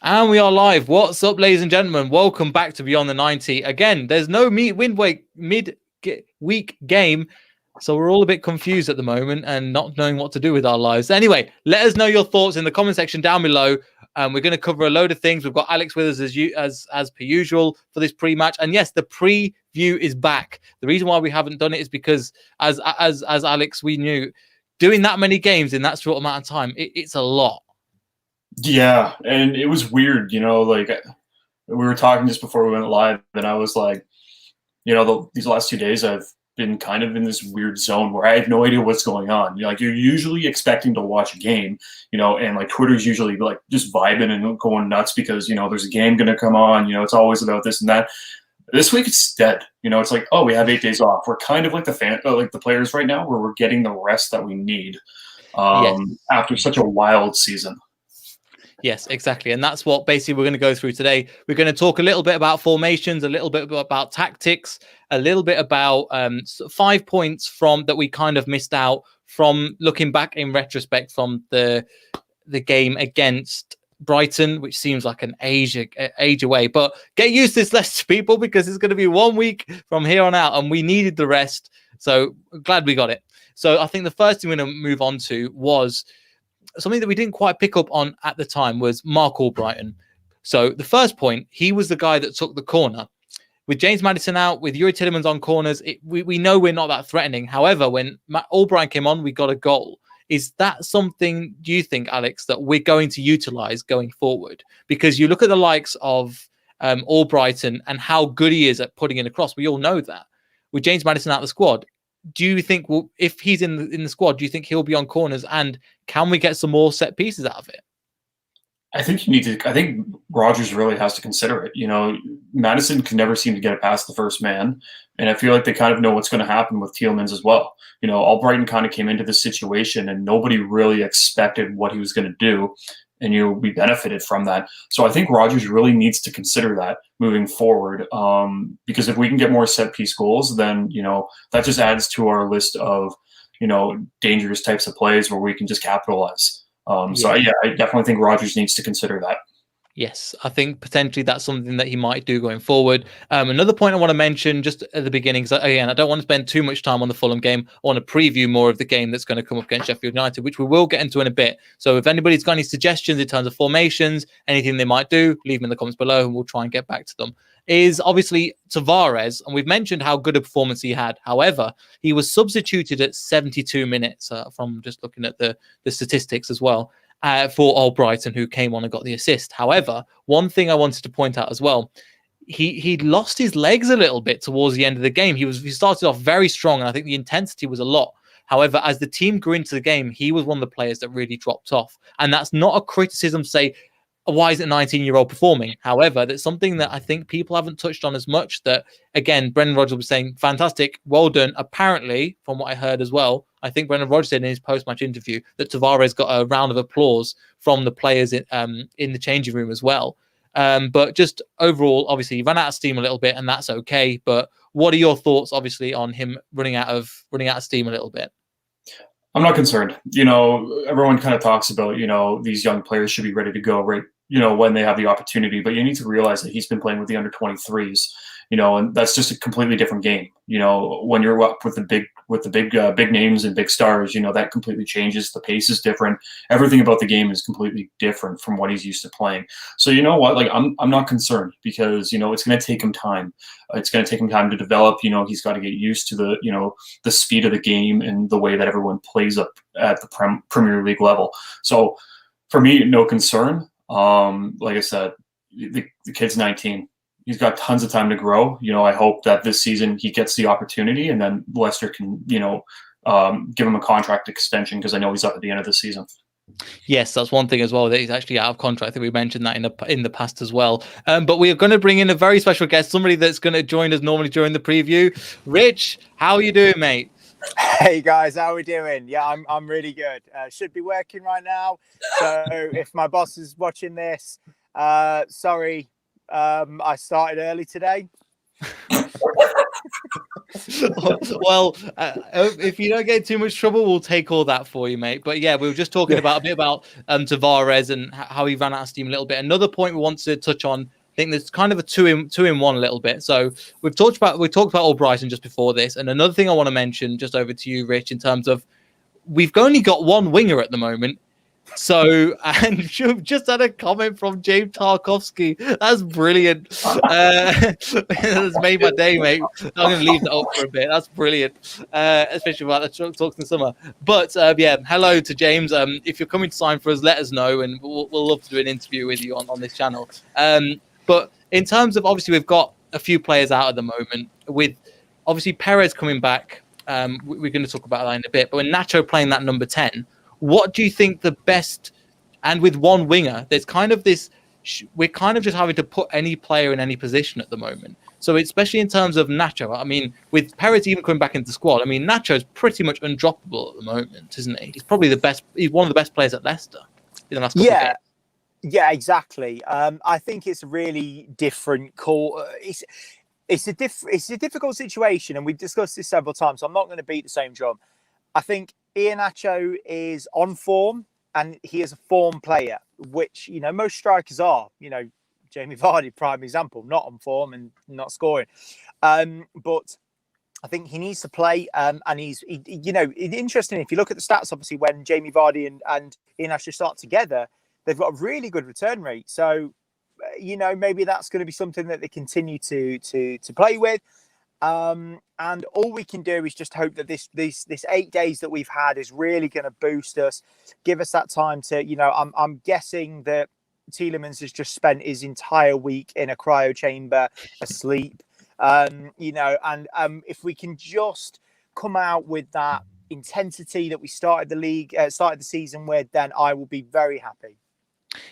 And we are live. What's up, ladies and gentlemen? Welcome back to Beyond the 90. Again, there's no mid-week game, so we're all a bit confused at the moment and not knowing what to do with our lives. Anyway, let us know your thoughts in the comment section down below. We're going to cover a load of things. We've got Alex with us as per usual for this pre-match. And yes, the preview is back. The reason why we haven't done it is because, as Alex, we knew doing that many games in that short amount of time, it's a lot. Yeah, and it was weird, like we were talking just before we went live, and I was like, these last 2 days I've been kind of in this weird zone where I have no idea what's going on. You're usually expecting to watch a game, and like Twitter's usually like just vibing and going nuts because, there's a game going to come on, it's always about this and that. This week it's dead. It's like, oh, we have 8 days off. We're kind of like the players right now where we're getting the rest that we need after such a wild season. Yes, exactly. And that's what basically we're going to go through today. We're going to talk a little bit about formations, a little bit about tactics, a little bit about 5 points from that we kind of missed out from looking back in retrospect from the game against Brighton, which seems like an age away. But get used to this, Leicester people, because it's going to be 1 week from here on out, and we needed the rest. So glad we got it. So I think the first thing we're going to move on to was something that we didn't quite pick up on at the time was Mark Albrighton. So the first point, he was the guy that took the corner. With James Maddison out, with Youri Tielemans on corners, we know we're not that threatening. However, when Albrighton came on, we got a goal. Is that something, do you think, Alex, that we're going to utilise going forward? Because you look at the likes of Albrighton and how good he is at putting in a cross. We all know that. With James Maddison out of the squad, do you think, if he's in the squad, do you think he'll be on corners, and can we get some more set pieces out of it? I think Rodgers really has to consider it. Maddison can never seem to get it past the first man, and I feel like they kind of know what's going to happen with Tielemans as well. Albrighton kind of came into this situation, and nobody really expected what he was going to do, and we benefited from that. So I think Rodgers really needs to consider that moving forward, because if we can get more set piece goals, then that just adds to our list of dangerous types of plays where we can just capitalize. So I definitely think Rodgers needs to consider that. Yes, I think potentially that's something that he might do going forward. Another point I want to mention just at the beginning, because again, I don't want to spend too much time on the Fulham game. I want to preview more of the game that's going to come up against Sheffield United, which we will get into in a bit. So if anybody's got any suggestions in terms of formations, anything they might do, leave them in the comments below and we'll try and get back to them. Is obviously Tavares, and we've mentioned how good a performance he had. However, he was substituted at 72 minutes from just looking at the statistics as well. For Albrighton, who came on and got the assist. However, one thing I wanted to point out as well, he lost his legs a little bit towards the end of the game. He started off very strong, and I think the intensity was a lot. However, as the team grew into the game, he was one of the players that really dropped off. And that's not a criticism to say, why is a 19-year-old performing? However, that's something that I think people haven't touched on as much. That, again, Brendan Rodgers was saying, fantastic, well done. Apparently, from what I heard as well, I think Brendan Rodgers said in his post-match interview that Tavares got a round of applause from the players in the changing room as well. But just overall, obviously, he ran out of steam a little bit, and that's okay. But what are your thoughts, obviously, on him running out of steam a little bit? I'm not concerned. Everyone kind of talks about, these young players should be ready to go right, when they have the opportunity. But you need to realize that he's been playing with the under 23s, and that's just a completely different game. When you're up with the big names and big stars, that completely changes. The pace is different. Everything about the game is completely different from what he's used to playing. So you know what? Like I'm not concerned because it's going to take him time. It's going to take him time to develop. He's got to get used to the speed of the game and the way that everyone plays up at the Premier League level. So for me, no concern. Like I said, the kid's 19. He's got tons of time to grow. I hope that this season he gets the opportunity, and then Leicester can, give him a contract extension because I know he's up at the end of the season. Yes, that's one thing as well, that he's actually out of contract. I think we mentioned that in the past as well. But we are going to bring in a very special guest, somebody that's going to join us normally during the preview. Rich, how are you doing, mate? Hey guys, how are we doing? Yeah, I'm really good. Should be working right now. So if my boss is watching this, sorry, I started early today. Well, if you don't get too much trouble, we'll take all that for you, mate. But yeah, we were just talking about a bit about Tavares and how he ran out of steam a little bit. Another point we want to touch on, I think there's kind of a two in one a little bit. So we talked about Albrighton just before this, and another thing I want to mention, just over to you, Rich, in terms of we've only got one winger at the moment. So, and just had a comment from James Tarkovsky. That's brilliant. That's made my day, mate. I'm going to leave that up for a bit. That's brilliant, especially about the talks in the summer. But yeah, hello to James. If you're coming to sign for us, let us know, and we'll love to do an interview with you on this channel. But in terms of, obviously, we've got a few players out at the moment, with obviously Perez coming back. We're going to talk about that in a bit. But when Nacho playing that number 10, what do you think the best, and with one winger, there's kind of this, we're kind of just having to put any player in any position at the moment. So especially in terms of Nacho, I mean, with Perez even coming back into the squad, I mean, Nacho's pretty much undroppable at the moment, isn't he? He's probably the best, he's one of the best players at Leicester in the last couple of games. Yeah, exactly. I think it's a really different call. It's a difficult situation, and we've discussed this several times, so I'm not going to beat the same drum. I think Iheanacho is on form, and he is a form player, which, you know, most strikers are. You know, Jamie Vardy, prime example, not on form and not scoring. But I think he needs to play, and you know, it's interesting. If you look at the stats, obviously, when Jamie Vardy and Iheanacho start together, they've got a really good return rate. So, you know, maybe that's going to be something that they continue to play with. And all we can do is just hope that this 8 days that we've had is really going to boost us, give us that time to, you know, I'm guessing that Tielemans has just spent his entire week in a cryo chamber asleep, you know, and if we can just come out with that intensity that we started the season with, then I will be very happy.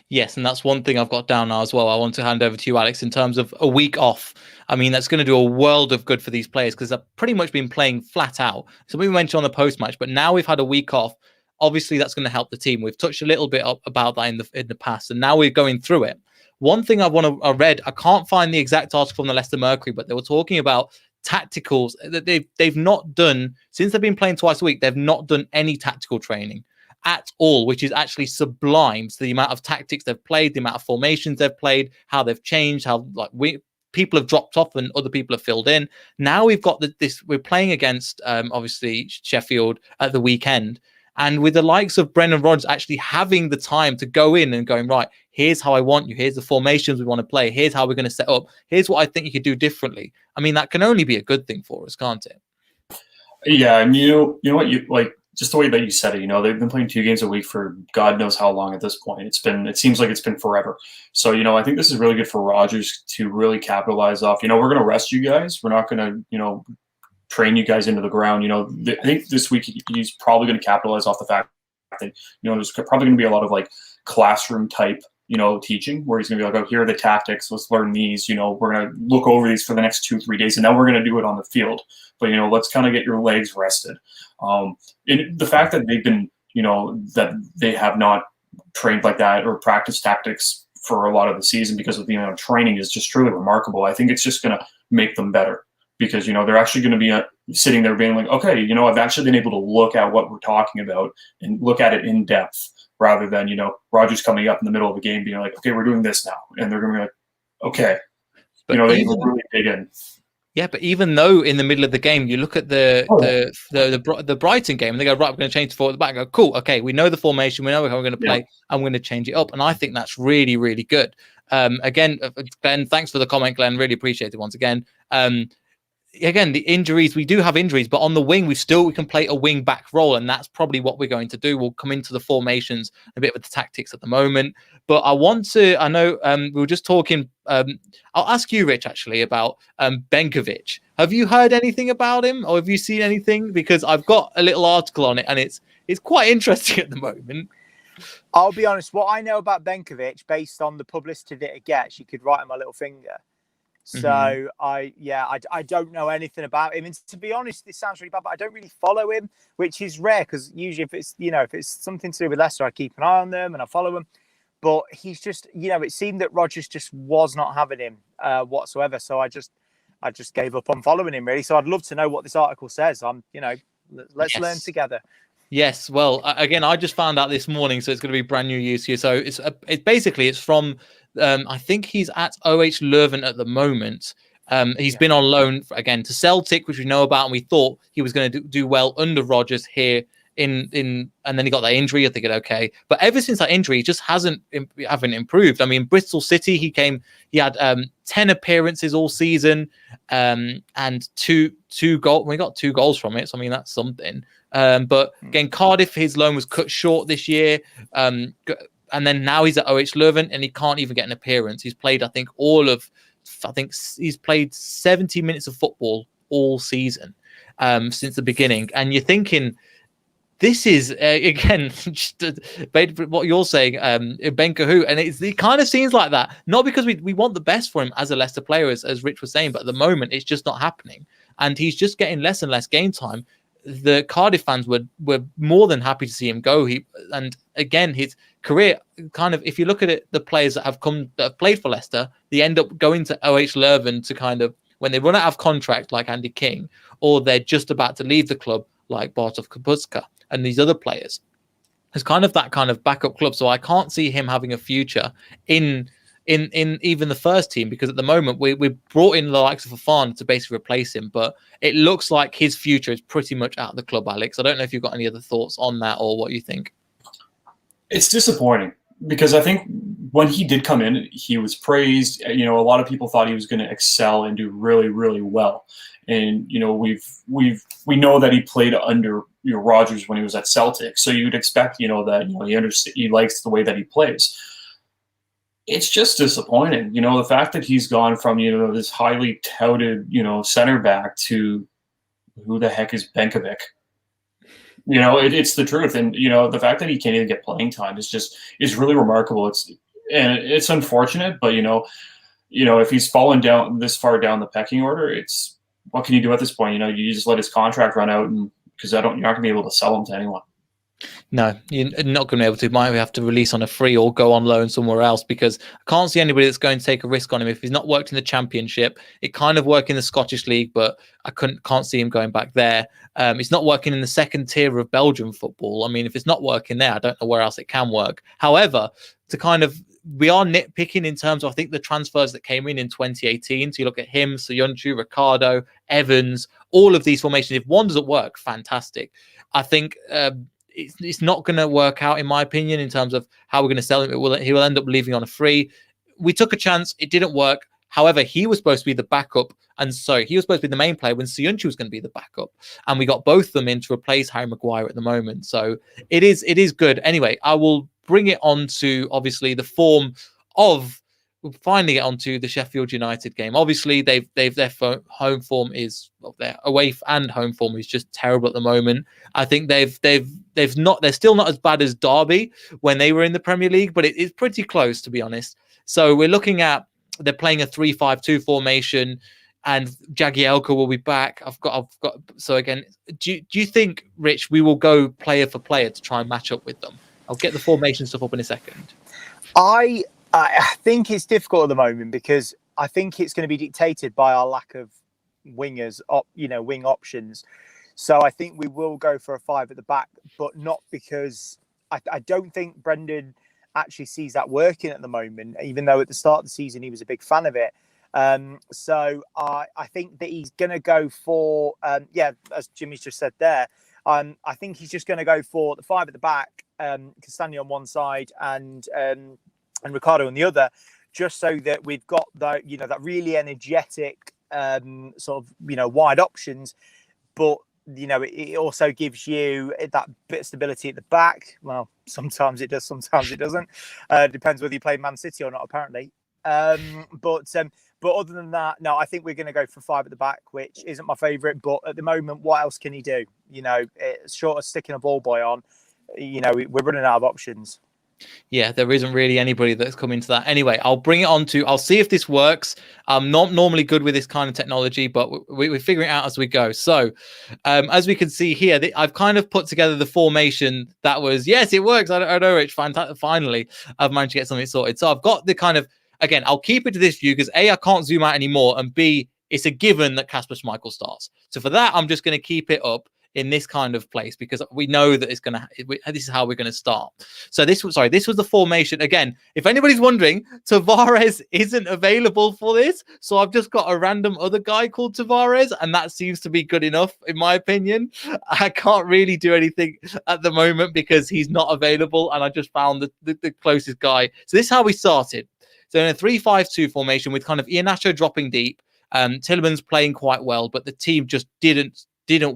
Yes, and that's one thing I've got down now as well. I want to hand over to you, Alex, in terms of a week off. I mean, that's going to do a world of good for these players because they've pretty much been playing flat out. So we mentioned on the post-match, but now we've had a week off. Obviously, that's going to help the team. We've touched a little bit about that in the past, and now we're going through it. One thing I read, I can't find the exact article from the Leicester Mercury, but they were talking about tacticals that they've not done since they've been playing twice a week. They've not done any tactical training at all, which is actually sublime. So the amount of tactics they've played, the amount of formations they've played, how they've changed, how people have dropped off and other people have filled in. Now we've got this. We're playing against obviously Sheffield at the weekend, and with the likes of Brendan Rodgers actually having the time to go in and going, right, here's how I want you. Here's the formations we want to play. Here's how we're going to set up. Here's what I think you could do differently. I mean, that can only be a good thing for us, can't it? Yeah, and you know what, you like. Just the way that you said it, you know, they've been playing 2 games a week for God knows how long at this point. It seems like it's been forever. So, you know, I think this is really good for Rodgers to really capitalize off. You know, we're going to rest you guys. We're not going to, you know, train you guys into the ground. You know, I think this week he's probably going to capitalize off the fact that, you know, there's probably going to be a lot of like classroom type, you know, teaching where he's going to be like, oh, here are the tactics. Let's learn these. You know, we're going to look over these for the next 2-3 days, and then we're going to do it on the field. But, you know, let's kind of get your legs rested. And the fact that they've been, you know, that they have not trained like that or practiced tactics for a lot of the season because of the amount of training is just truly remarkable. I think it's just going to make them better because, you know, they're actually going to be sitting there being like, okay, you know, I've actually been able to look at what we're talking about and look at it in depth rather than, you know, Rodgers coming up in the middle of the game being like, okay, we're doing this now. And they're going to be like, okay, but you know, they really dig in. Yeah, but even though in the middle of the game, you look at the Brighton game and they go, right, we're going to change the forward at the back. I go, cool, okay, we know the formation, we know how we're going to play, and we're going to change it up. And I think that's really, really good. Again, Glenn, thanks for the comment, Glenn. Really appreciate it once again. Again, the injuries, we do have injuries, but on the wing, we can play a wing back role, and that's probably what we're going to do. We'll come into the formations, a bit with the tactics at the moment. But I know we were just talking, I'll ask you, Rich, actually, about Benkovic. Have you heard anything about him, or have you seen anything? Because I've got a little article on it, and it's quite interesting at the moment. I'll be honest, what I know about Benkovic, based on the publicity that it gets, you could write on my little finger. So I don't know anything about him. And to be honest, this sounds really bad, but I don't really follow him, which is rare because usually if it's something to do with Leicester, I keep an eye on them and I follow him. But he's just, you know, it seemed that Rodgers just was not having him whatsoever. So I just gave up on following him, really. So I'd love to know what this article says. Let's learn together. Yes, well, again, I just found out this morning, so it's going to be brand new news here. So it's from, I think he's at OH Leuven at the moment. He's been on loan again to Celtic, which we know about, and we thought he was going to do well under Rodgers here and then he got that injury. I think okay, but ever since that injury, he just haven't improved. I mean, Bristol City, he had 10 appearances all season, and two goals. We got 2 goals from it, so I mean that's something. But again, Cardiff, his loan was cut short this year. And then now he's at OH Leuven and he can't even get an appearance. He's played, I think he's played 70 minutes of football all season since the beginning. And you're thinking, this is, again, just what you're saying, Ben Cahoon. And it kind of seems like that. Not because we want the best for him as a Leicester player, as Rich was saying, but at the moment, it's just not happening. And he's just getting less and less game time. The Cardiff fans were more than happy to see him go. And again, his career kind of, if you look at it, the players that have played for Leicester, they end up going to OH Leuven to kind of, when they run out of contract, like Andy King, or they're just about to leave the club, like Bartosz Kapustka and these other players. It's kind of that kind of backup club. So I can't see him having a future in even the first team, because at the moment we brought in the likes of Fofana to basically replace him, but it looks like his future is pretty much out of the club. Alex, I don't know if you've got any other thoughts on that or what you think. It's disappointing because I think when he did come in, he was praised. A lot of people thought he was going to excel and do really, really well. And we know that he played under Rodgers when he was at Celtic, so you'd expect that he likes the way that he plays. It's just disappointing, the fact that he's gone from this highly touted center back to who the heck is Benkovic. It's the truth, and the fact that he can't even get playing time is really remarkable. It's unfortunate, but if he's fallen down this far down the pecking order, what can you do at this point? You just let his contract run out, and because you're not going to be able to sell him to anyone. No, you're not going to be able to. Might have to release on a free or go on loan somewhere else, because I can't see anybody that's going to take a risk on him. If he's not worked in the Championship, it kind of worked in the Scottish League, but I can't see him going back there. It's not working in the second tier of Belgian football. I mean, if it's not working there, I don't know where else it can work. However, we are nitpicking in terms of, I think, the transfers that came in 2018. So you look at him, Soyuncu, Ricardo, Evans, all of these formations. If one doesn't work, fantastic. I think it's not going to work out, in my opinion, in terms of how we're going to sell him. He will end up leaving on a free. We took a chance. It didn't work. However, he was supposed to be the backup. And so he was supposed to be the main player when Soyuncu was going to be the backup. And we got both of them in to replace Harry Maguire at the moment. So it is good. Anyway, I will bring it on to, obviously, the form of, we'll finally get onto the Sheffield United game. Obviously, their home form is, their away and home form is just terrible at the moment. I think they're still not as bad as Derby when they were in the Premier League, but it's pretty close, to be honest. So we're looking at, they're playing a 3-5-2 formation, and Jagielka will be back. I've got. So again, do you think, Rich, we will go player for player to try and match up with them? I'll get the formation stuff up in a second. I think it's difficult at the moment, because I think it's going to be dictated by our lack of wingers, wing options. So I think we will go for a 5 at the back, but not because I don't think Brendan actually sees that working at the moment, even though at the start of the season he was a big fan of it. So I think that he's going to go for, as Jimmy's just said there, I think he's just going to go for the 5 at the back, Castagna on one side and Ricardo on the other, just so that we've got that, that really energetic wide options, but it also gives you that bit of stability at the back. Well, sometimes it does, sometimes it doesn't. Depends whether you play Man City or not, apparently. But other than that, no, I think we're going to go for 5 at the back, which isn't my favourite. But at the moment, what else can he do? Short of sticking a ball boy on, we're running out of options. Yeah, there isn't really anybody that's come into that. Anyway, I'll bring it on to, I'll see if this works. I'm not normally good with this kind of technology, but we're figuring it out as we go. So as we can see here, I've kind of put together the formation that was, yes, it works. I know, Rich, finally, I've managed to get something sorted. So I've got the kind of, again, I'll keep it to this view because A, I can't zoom out anymore, and B, it's a given that Kasper Schmeichel starts. So for that, I'm just going to keep it up in this kind of place because we know that it's going to. This is how we're going to start. So this was the formation again. If anybody's wondering, Tavares isn't available for this, so I've just got a random other guy called Tavares, and that seems to be good enough in my opinion. I can't really do anything at the moment because he's not available, and I just found the closest guy. So this is how we started. So in a 3-5-2 formation with kind of Iheanacho dropping deep, Tielemans playing quite well, but the team just didn't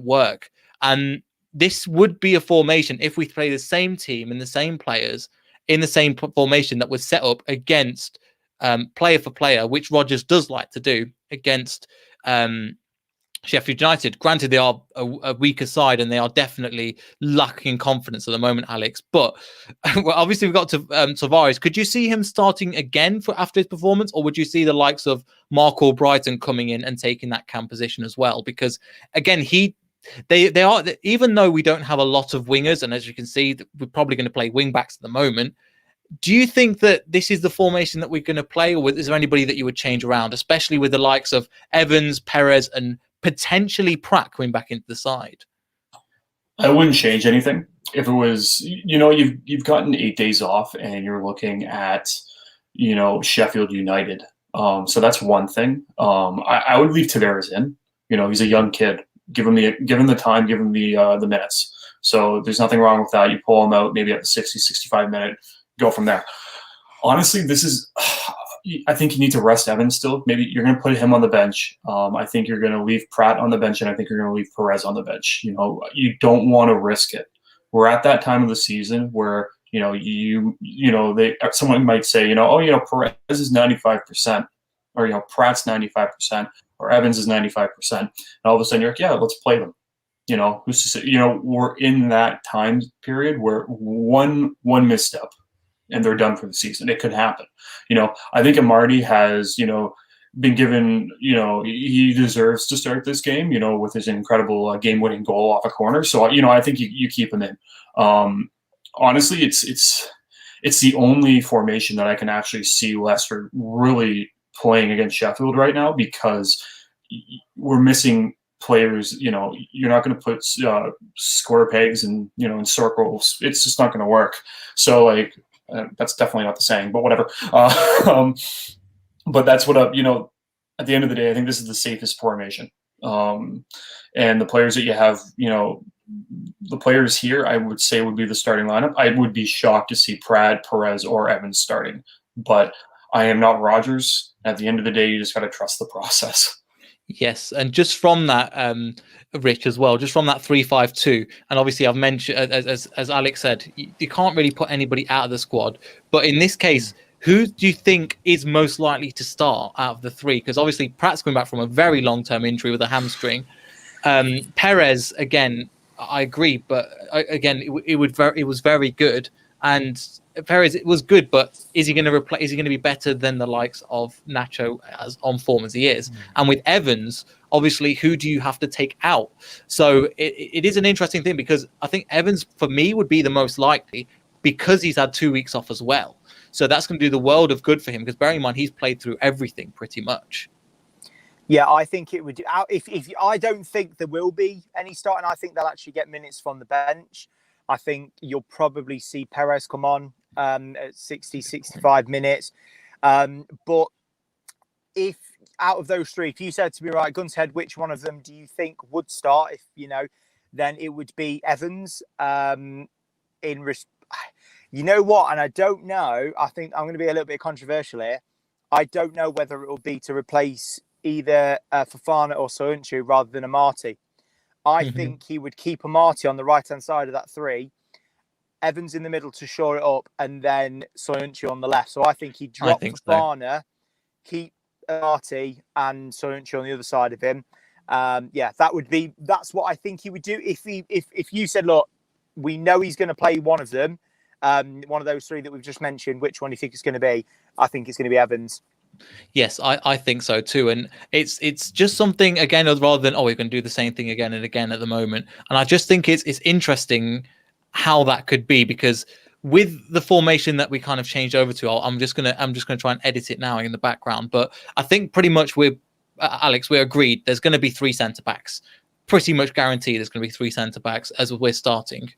work. And this would be a formation if we play the same team and the same players in the same formation that was set up against player for player, which Rodgers does like to do against Sheffield United. Granted, they are a weaker side and they are definitely lacking confidence at the moment, Alex. But well, obviously, we've got to Tavares. Could you see him starting again after his performance, or would you see the likes of Mark Albrighton coming in and taking that cam position as well? Because again, they are, even though we don't have a lot of wingers, and as you can see, we're probably going to play wing backs at the moment. Do you think that this is the formation that we're going to play, or is there anybody that you would change around, especially with the likes of Evans, Perez, and potentially Pratt coming back into the side? I wouldn't change anything. If it was, you've gotten 8 days off and you're looking at, Sheffield United. So that's one thing. I would leave Tavares in. He's a young kid. Give him the time, give him the minutes. So there's nothing wrong with that. You pull him out maybe at the 60, 65 minute, go from there. Honestly, I think you need to rest Evans still. Maybe you're going to put him on the bench. I think you're going to leave Pratt on the bench, and I think you're going to leave Perez on the bench. You don't want to risk it. We're at that time of the season where, someone might say, Perez is 95%, or, Pratt's 95%. Or Evans is 95%, and all of a sudden you're like, yeah, let's play them. Who's to say? We're in that time period where one misstep and they're done for the season. It could happen. I think Amartey has, been given, he deserves to start this game, with his incredible game-winning goal off a corner. So, I think you keep him in. Honestly, it's the only formation that I can actually see Leicester really playing against Sheffield right now, because we're missing players. You're not going to put square pegs and in circles. It's just not going to work. So that's definitely not the saying, but whatever. But that's what at the end of the day, I think this is the safest formation. And the players that you have, the players here, I would say would be the starting lineup. I would be shocked to see Pratt, Perez, or Evans starting, but I am not Rodgers. At the end of the day, you just got to trust the process. Yes, and just from that, Rich, as well, just from that 3-5-2, and obviously I've mentioned, as Alex said, you can't really put anybody out of the squad. But in this case, who do you think is most likely to start out of the three? Because obviously Pratt's coming back from a very long-term injury with a hamstring. Perez, again, I agree, but again, it was very good. And Perez, it was good, but is he going to replace? Is he going to be better than the likes of Nacho as on form as he is? And with Evans, obviously, who do you have to take out? So it is an interesting thing, because I think Evans, for me, would be the most likely, because he's had 2 weeks off as well. So that's going to do the world of good for him, because bearing in mind he's played through everything pretty much. Yeah, I think it would. If I don't think there will be any starting. I think they'll actually get minutes from the bench. I think you'll probably see Perez come on at 60, 65 minutes. But if out of those three, if you said to me, right, gun to head, which one of them do you think would start? Then it would be Evans. You know what? And I don't know. I think I'm going to be a little bit controversial here. I don't know whether it will be to replace either Fofana or Soyuncu rather than Amartey. I think he would keep Amartey on the right-hand side of that three, Evans in the middle to shore it up, and then Soyuncu on the left. So I think he'd drop Fofana, keep Amartey and Soyuncu on the other side of him. That's what I think he would do. If you said, look, we know he's going to play one of them, one of those three that we've just mentioned, which one do you think it's going to be? I think it's going to be Evans. Yes, I think so too. And it's just something, again, rather than, we're going to do the same thing again and again at the moment. And I just think it's interesting how that could be, because with the formation that we kind of changed over to, I'm just gonna try and edit it now in the background. But I think pretty much we're Alex, we're agreed. There's going to be 3 centre backs. Pretty much guaranteed. There's going to be 3 centre backs as we're starting.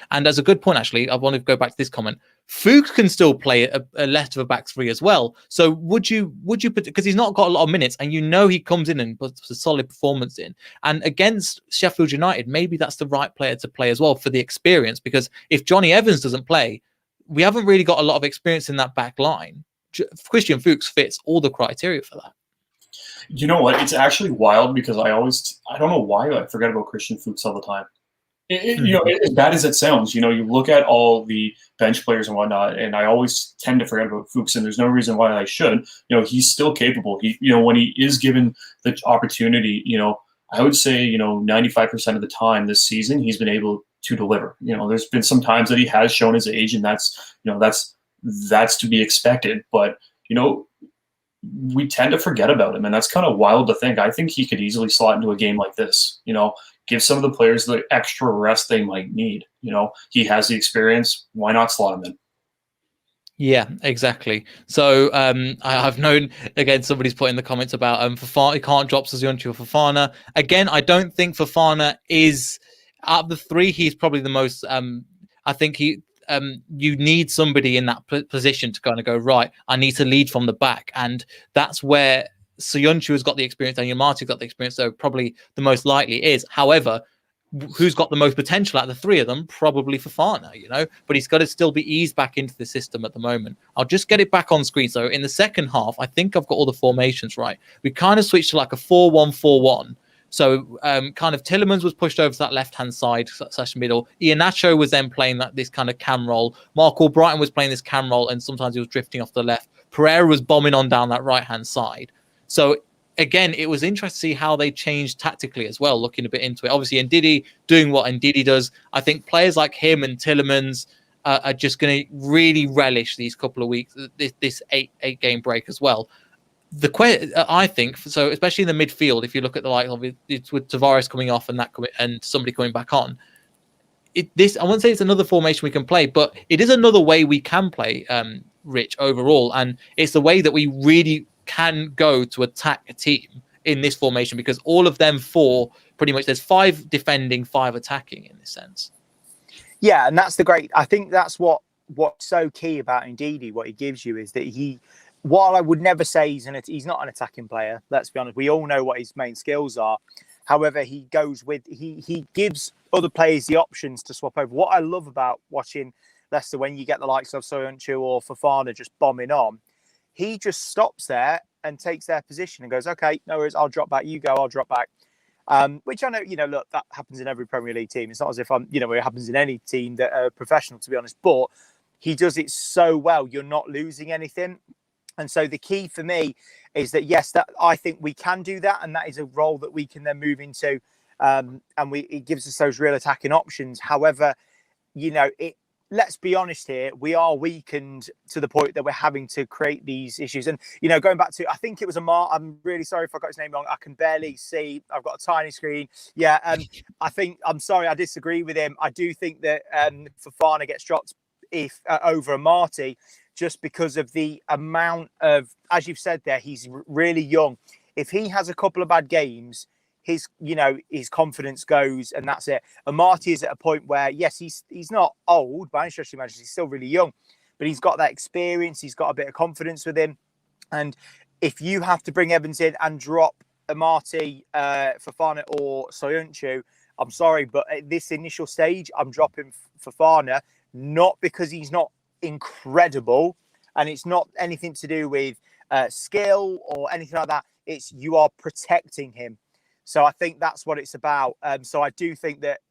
And as a good point, actually, I want to go back to this comment. Fuchs can still play a left of a back 3 as well. So would you put, because he's not got a lot of minutes, and he comes in and puts a solid performance in. And against Sheffield United, maybe that's the right player to play as well for the experience. Because if Johnny Evans doesn't play, we haven't really got a lot of experience in that back line. Christian Fuchs fits all the criteria for that. You know what? It's actually wild because I don't know why I forget about Christian Fuchs all the time. As bad as it sounds, you look at all the bench players and whatnot, and I always tend to forget about Fuchs, and there's no reason why I should. He's still capable. When he is given the opportunity, I would say, 95% of the time this season, he's been able to deliver. There's been some times that he has shown his age, and that's to be expected. But, we tend to forget about him, and that's kind of wild to think. I think he could easily slot into a game like this, give some of the players the extra rest they might need. He has the experience. Why not slot him in? Yeah, exactly. So I've known, again, somebody's put in the comments about Fofana, he can't drop Soyuncu or Fofana. Again, I don't think Fofana is, out of the 3, he's probably the most, I think you need somebody in that position to kind of go, right, I need to lead from the back. And that's where Soyuncu has got the experience, Daniel Martin's got the experience, so probably the most likely is. However, who's got the most potential out of the 3 of them? Probably Fofana, but he's got to still be eased back into the system at the moment. I'll just get it back on screen. So in the second half, I think I've got all the formations right. We kind of switched to like a 4-1-4-1. So kind of Tielemans was pushed over to that left-hand side / middle. Iheanacho was then playing this kind of cam role. Mark Albrighton was playing this cam role, and sometimes he was drifting off the left. Pereira was bombing on down that right-hand side. So again, it was interesting to see how they changed tactically as well, looking a bit into it. Obviously, Ndidi doing what Ndidi does. I think players like him and Tielemans are just going to really relish these couple of weeks, this eight-game break as well. I think so, especially in the midfield. If you look at the like, it's with Tavares coming off and somebody coming back on. I wouldn't say it's another formation we can play, but it is another way we can play, Rich, overall, and it's the way that we really can go to attack a team in this formation, because all of them 4 pretty much, there's 5 defending, 5 attacking in this sense. Yeah, and that's I think that's what's so key about Ndidi. What he gives you is that while I would never say he's not an attacking player, let's be honest, we all know what his main skills are. However, he gives other players the options to swap over. What I love about watching Leicester, when you get the likes of Soyuncu or Fofana just bombing on, he just stops there and takes their position and goes, okay, no worries, I'll drop back. You go, I'll drop back. Which I know, look, that happens in every Premier League team. It's not as if it happens in any team that are professional, to be honest, but he does it so well. You're not losing anything. And so the key for me is that, yes, that I think we can do that. And that is a role that we can then move into. And it gives us those real attacking options. However, let's be honest here, we are weakened to the point that we're having to create these issues. And, going back to, I think it was Amar, I'm really sorry if I got his name wrong. I can barely see. I've got a tiny screen. Yeah. I'm sorry, I disagree with him. I do think that Fofana gets dropped over Amati, just because of the amount of, as you've said there, he's really young. If he has a couple of bad games, his confidence goes, and that's it. And Marty is at a point where, yes, he's not old by any stretch of the imagination, he's still really young, but he's got that experience, he's got a bit of confidence with him. And if you have to bring Evans in and drop Marty, Fofana or Soyuncu, I'm sorry, but at this initial stage, I'm dropping Fofana, not because he's not incredible, and it's not anything to do with skill or anything like that. It's you are protecting him. So I think that's what it's about. So I do think that,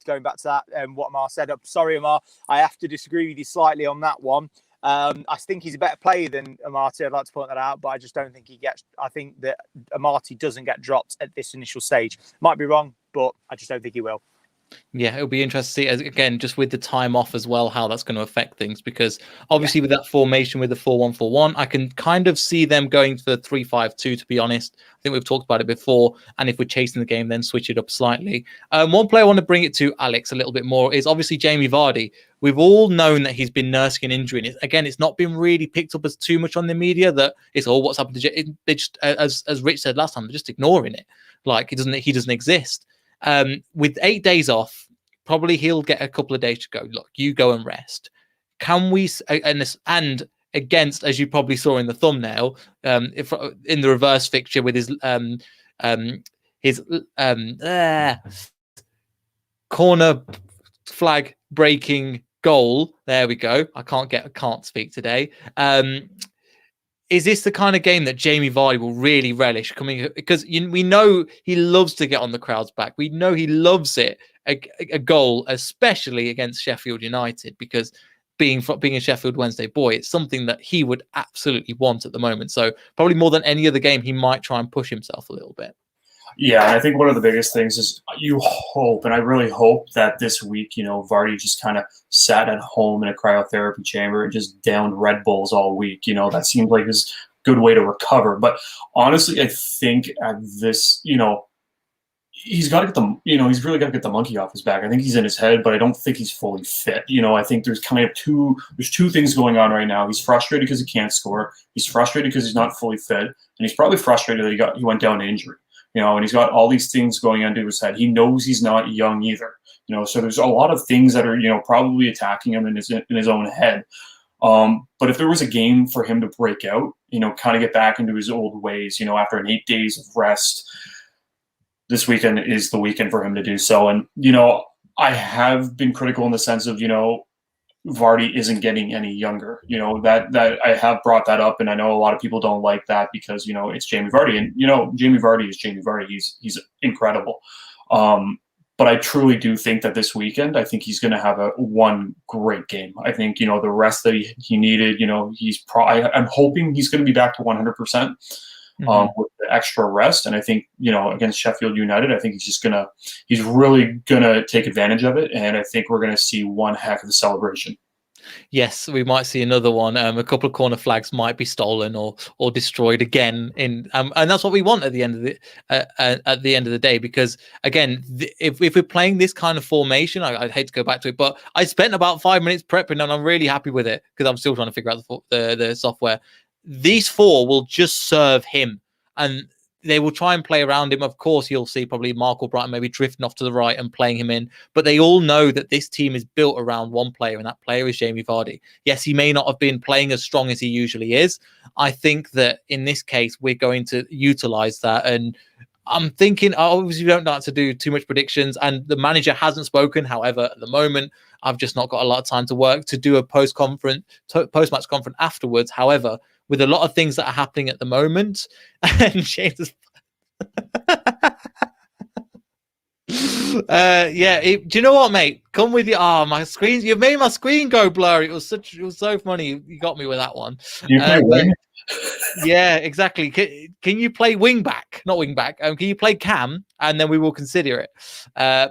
going back to that, what Amar said, I'm sorry, Amar, I have to disagree with you slightly on that one. I think he's a better player than Amati. I'd like to point that out, but I just don't think I think that Amati doesn't get dropped at this initial stage. Might be wrong, but I just don't think he will. Yeah, it'll be interesting to see, again, just with the time off as well, how that's going to affect things. Because obviously, with that formation, with the 4-1-4-1, I can kind of see them going to the 3-5-2. To be honest, I think we've talked about it before. And if we're chasing the game, then switch it up slightly. One player I want to bring it to, Alex, a little bit more is obviously Jamie Vardy. We've all known that he's been nursing an injury, and again, it's not been really picked up as too much on the media that it's all what's happened to they just, as Rich said last time, they're just ignoring it, like he doesn't exist. With 8 days off, probably he'll get a couple of days to go. Look, you go and rest. Can we and against, as you probably saw in the thumbnail, if in the reverse fixture with his corner flag breaking goal. There we go. I can't speak today. Is this the kind of game that Jamie Vardy will really relish coming? Because we know he loves to get on the crowd's back. We know he loves it. A goal, especially against Sheffield United, because being a Sheffield Wednesday boy, it's something that he would absolutely want at the moment. So probably more than any other game, he might try and push himself a little bit. Yeah, and I think one of the biggest things is you hope, and I really hope that this week, Vardy just kind of sat at home in a cryotherapy chamber and just downed Red Bulls all week. That seemed like his good way to recover. But honestly, I think at this, he's got to get he's really got to get the monkey off his back. I think he's in his head, but I don't think he's fully fit. I think there's kind of there's two things going on right now. He's frustrated because he can't score. He's frustrated because he's not fully fit, and he's probably frustrated that he went down to injury. And he's got all these things going on to his head. He knows he's not young either. So there's a lot of things that are, probably attacking him in his own head. But if there was a game for him to break out, kind of get back into his old ways, after an 8 days of rest, this weekend is the weekend for him to do so. And, I have been critical in the sense of, Vardy isn't getting any younger. That I have brought that up, and I know a lot of people don't like that because it's Jamie Vardy, and Jamie Vardy is Jamie Vardy. He's incredible. But I truly do think that this weekend, I think he's going to have one great game. I think the rest that he needed. I'm hoping he's going to be back to 100%. With the extra rest, and I think against Sheffield United, I think he's really gonna take advantage of it, and I think we're gonna see one heck of a celebration. Yes, we might see another one. A couple of corner flags might be stolen or destroyed again, and that's what we want at the end of the day. Because again, if we're playing this kind of formation, I'd hate to go back to it, but I spent about 5 minutes prepping, and I'm really happy with it because I'm still trying to figure out the software. These four will just serve him, and they will try and play around him. Of course, you'll see probably Mark Albrighton maybe drifting off to the right and playing him in, but they all know that this team is built around one player, and that player is Jamie Vardy. Yes, he may not have been playing as strong as he usually is. I think that in this case, we're going to utilize that, and I'm thinking, obviously, we don't like to do too much predictions, and the manager hasn't spoken. However, at the moment, I've just not got a lot of time to work to do a post-match conference afterwards. However, with a lot of things that are happening at the moment, and James is do you know what, mate? Come with you. My screen. You made my screen go blurry. It was so funny. You got me with that one. You play wing? Yeah, exactly. Can you play wing back? Not wing back. Can you play cam? And then we will consider it.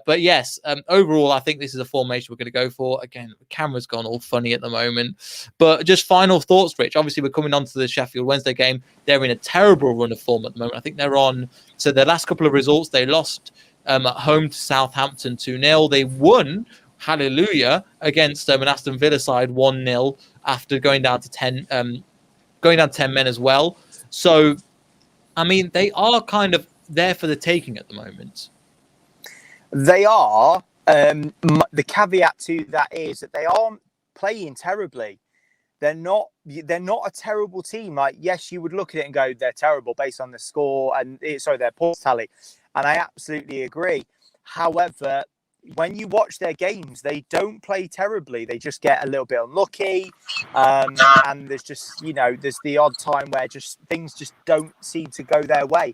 But yes, overall, I think this is a formation we're going to go for. Again, the camera's gone all funny at the moment. But just final thoughts, Rich. Obviously, we're coming on to the Sheffield Wednesday game. They're in a terrible run of form at the moment. I think they're on. So their last couple of results, they lost at home to Southampton 2-0. They won, hallelujah, against an Aston Villa side 1-0 after going down to 10 men as well. So, I mean, they are kind of there for the taking at the moment. They are. The caveat to that is that they aren't playing terribly. They're not a terrible team. Like, yes, you would look at it and go, they're terrible based on the score and their points tally. And I absolutely agree. However, when you watch their games, they don't play terribly. They just get a little bit unlucky. And there's just, there's the odd time where just things just don't seem to go their way.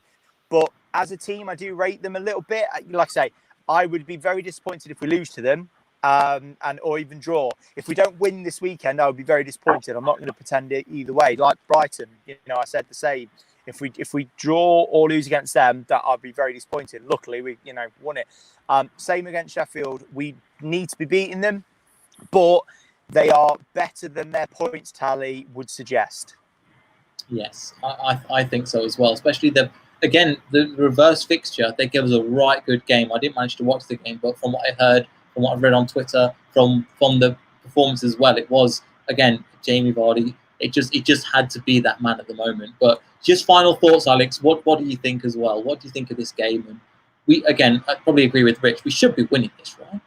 But as a team, I do rate them a little bit. Like I say, I would be very disappointed if we lose to them or even draw. If we don't win this weekend, I would be very disappointed. I'm not going to pretend it either way. Like Brighton, I said the same. If we draw or lose against them, that I'd be very disappointed. Luckily, we won it. Same against Sheffield. We need to be beating them, but they are better than their points tally would suggest. Yes, I think so as well. Especially the reverse fixture. They gave us a right good game. I didn't manage to watch the game, but from what I heard, from what I've read on Twitter, from the performance as well, it was again Jamie Vardy. It just had to be that man at the moment. But just final thoughts, Alex. What do you think as well? What do you think of this game? And I probably agree with Rich. We should be winning this, right?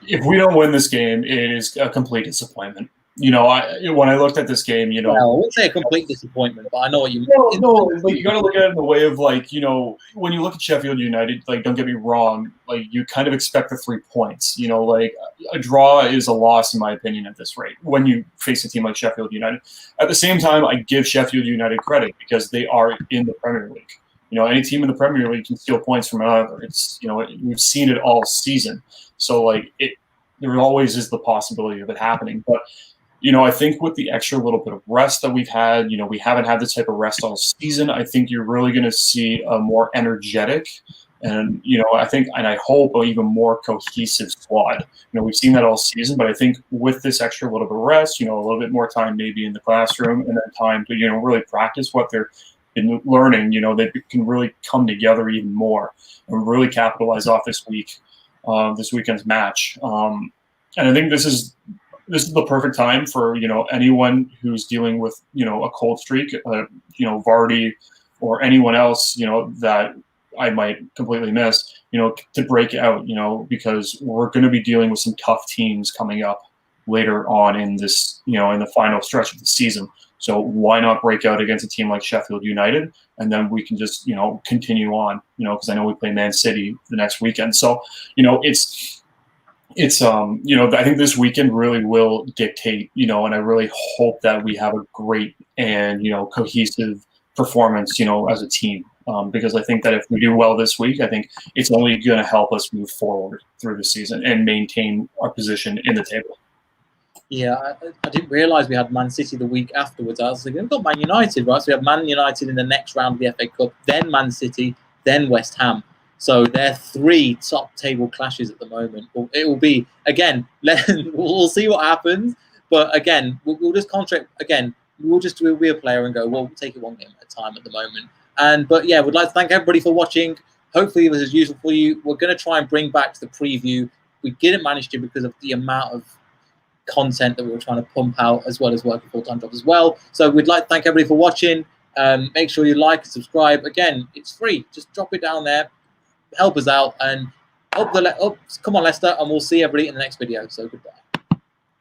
If we don't win this game, it is a complete disappointment. When I looked at this game, well, I wouldn't say a complete disappointment, but I know what you mean. No, like, you got to look at it in the way of when you look at Sheffield United, like, don't get me wrong, like, you kind of expect the 3 points. Like, a draw is a loss in my opinion at this rate when you face a team like Sheffield United. At the same time, I give Sheffield United credit because they are in the Premier League. Any team in the Premier League can steal points from another. It's we've seen it all season. So there always is the possibility of it happening, but. I think with the extra little bit of rest that we've had, we haven't had this type of rest all season. I think you're really going to see a more energetic and, I think, and I hope an even more cohesive squad. We've seen that all season, but I think with this extra little bit of rest, a little bit more time maybe in the classroom and then time to, really practice what they're learning, they can really come together even more and really capitalize off this weekend's match. And I think this is the perfect time for anyone who's dealing with a cold streak, Vardy or anyone else that I might completely miss, to break out, because we're going to be dealing with some tough teams coming up later on in this, in the final stretch of the season. So why not break out against a team like Sheffield United, and then we can just continue on, because I know we play Man City the next weekend. So it's I think this weekend really will dictate, and I really hope that we have a great and cohesive performance, as a team, because I think that if we do well this week, I think it's only going to help us move forward through the season and maintain our position in the table. Yeah, I didn't realise we had Man City the week afterwards. I was thinking, we've got Man United, right? So we have Man United in the next round of the FA Cup, then Man City, then West Ham. So they're 3 top table clashes at the moment. It will be, again, we'll see what happens. But again, we'll just contract, again, we'll be a player and go, well, we'll take it one game at a time at the moment. But yeah, we'd like to thank everybody for watching. Hopefully it was as useful for you. We're going to try and bring back the preview. We didn't manage to because of the amount of content that we were trying to pump out, as well as working full-time jobs as well. So we'd like to thank everybody for watching. Make sure you like and subscribe. Again, it's free. Just drop it down there. Help us out and come on, Leicester, and we'll see everybody in the next video. So goodbye.